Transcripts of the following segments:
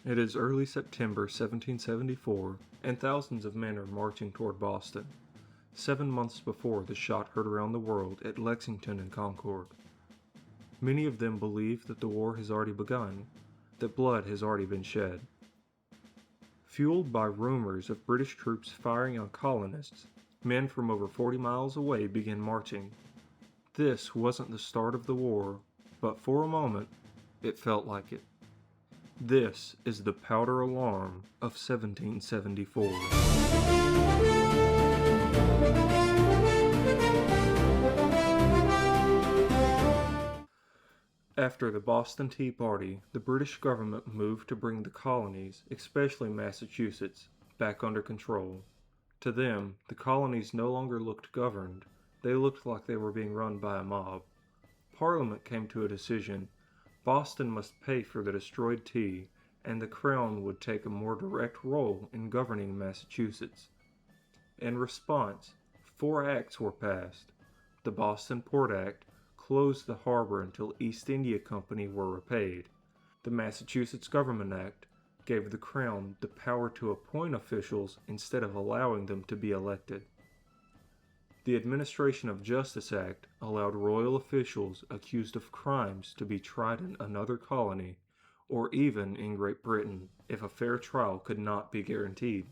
It is early September 1774, and thousands of men are marching toward Boston, 7 months before the shot heard around the world at Lexington and Concord. Many of them believe that the war has already begun, that blood has already been shed. Fueled by rumors of British troops firing on colonists, men from over 40 miles away began marching. This wasn't the start of the war, but for a moment, it felt like it. This is the Powder Alarm of 1774. After the Boston Tea Party, the British government moved to bring the colonies, especially Massachusetts, back under control. To them, the colonies no longer looked governed, they looked like they were being run by a mob. Parliament came to a decision. Boston must pay for the destroyed tea, and the Crown would take a more direct role in governing Massachusetts. In response, 4 acts were passed. The Boston Port Act closed the harbor until East India Company were repaid. The Massachusetts Government Act gave the Crown the power to appoint officials instead of allowing them to be elected. The Administration of Justice Act allowed royal officials accused of crimes to be tried in another colony, or even in Great Britain, if a fair trial could not be guaranteed.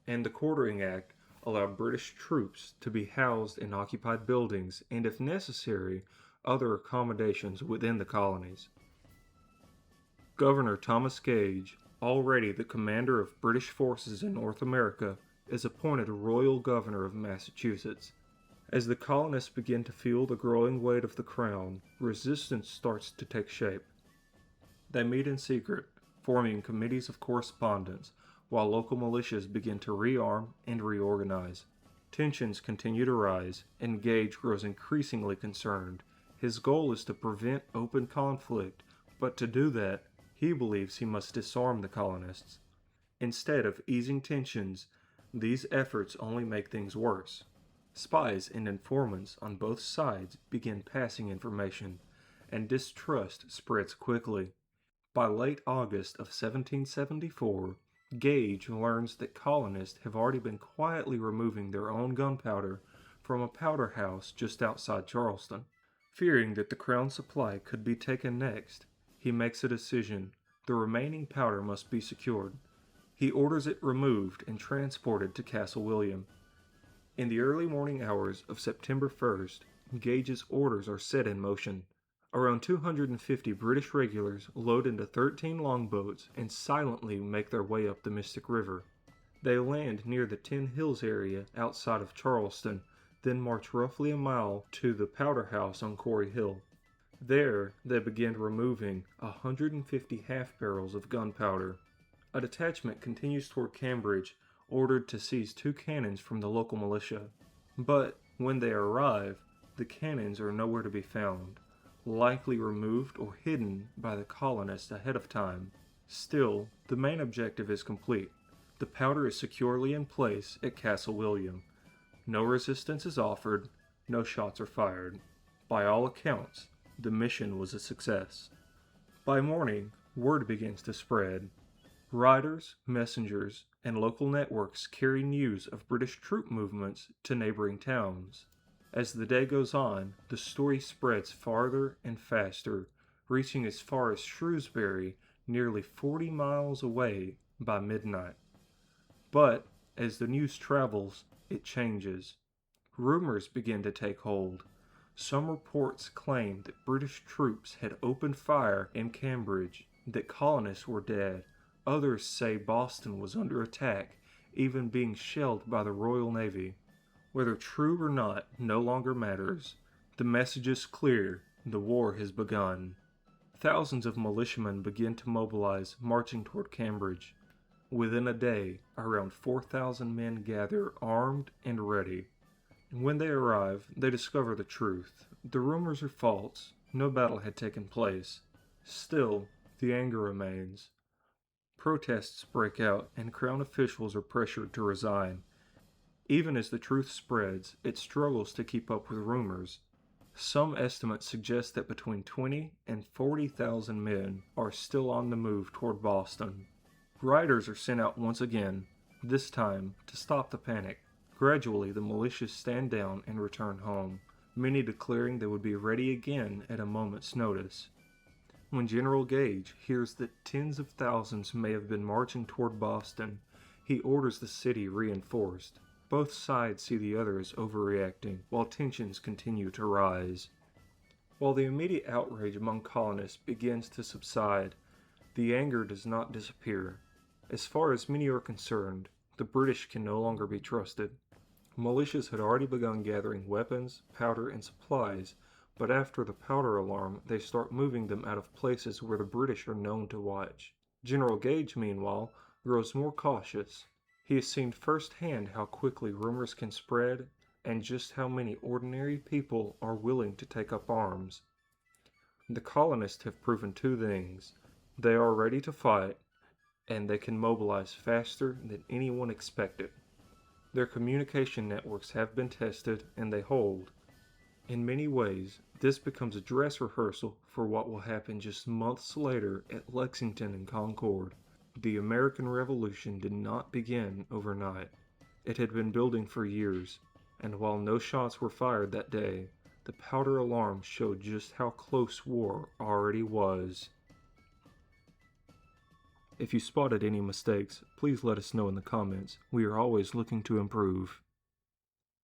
And the Quartering Act allowed British troops to be housed in occupied buildings and, if necessary, other accommodations within the colonies. Governor Thomas Gage, already the commander of British forces in North America, is appointed Royal Governor of Massachusetts. As the colonists begin to feel the growing weight of the Crown, resistance starts to take shape. They meet in secret, forming committees of correspondence, while local militias begin to rearm and reorganize. Tensions continue to rise, and Gage grows increasingly concerned. His goal is to prevent open conflict, but to do that, he believes he must disarm the colonists. Instead of easing tensions, these efforts only make things worse. Spies and informants on both sides begin passing information, and distrust spreads quickly. By late August of 1774, Gage learns that colonists have already been quietly removing their own gunpowder from a powder house just outside Charleston. Fearing that the Crown supply could be taken next, he makes a decision. The remaining powder must be secured. He orders it removed and transported to Castle William. In the early morning hours of September 1st, Gage's orders are set in motion. Around 250 British regulars load into 13 longboats and silently make their way up the Mystic River. They land near the Ten Hills area outside of Charleston, then march roughly a mile to the powder house on Quarry Hill. There, they begin removing 150 half-barrels of gunpowder. A detachment continues toward Cambridge, ordered to seize 2 cannons from the local militia. But when they arrive, the cannons are nowhere to be found, likely removed or hidden by the colonists ahead of time. Still, the main objective is complete. The powder is securely in place at Castle William. No resistance is offered, no shots are fired. By all accounts, the mission was a success. By morning, word begins to spread. Riders, messengers, and local networks carry news of British troop movements to neighboring towns. As the day goes on, the story spreads farther and faster, reaching as far as Shrewsbury, nearly 40 miles away, by midnight. But, as the news travels, it changes. Rumors begin to take hold. Some reports claim that British troops had opened fire in Cambridge, that colonists were dead. Others say Boston was under attack, even being shelled by the Royal Navy. Whether true or not no longer matters. The message is clear: the war has begun. Thousands of militiamen begin to mobilize, marching toward Cambridge. Within a day, around 4,000 men gather armed and ready. When they arrive, they discover the truth. The rumors are false. No battle had taken place. Still, the anger remains. Protests break out, and Crown officials are pressured to resign. Even as the truth spreads, it struggles to keep up with rumors. Some estimates suggest that between 20 and 40,000 men are still on the move toward Boston. Riders are sent out once again, this time to stop the panic. Gradually, the militias stand down and return home, many declaring they would be ready again at a moment's notice. When General Gage hears that tens of thousands may have been marching toward Boston, he orders the city reinforced. Both sides see the other as overreacting, while tensions continue to rise. While the immediate outrage among colonists begins to subside, the anger does not disappear. As far as many are concerned, the British can no longer be trusted. Militias had already begun gathering weapons, powder, and supplies, but after the powder alarm, they start moving them out of places where the British are known to watch. General Gage, meanwhile, grows more cautious. He has seen firsthand how quickly rumors can spread and just how many ordinary people are willing to take up arms. The colonists have proven two things. They are ready to fight, and they can mobilize faster than anyone expected. Their communication networks have been tested, and they hold. In many ways, this becomes a dress rehearsal for what will happen just months later at Lexington and Concord. The American Revolution did not begin overnight. It had been building for years, and while no shots were fired that day, the powder alarm showed just how close war already was. If you spotted any mistakes, please let us know in the comments. We are always looking to improve.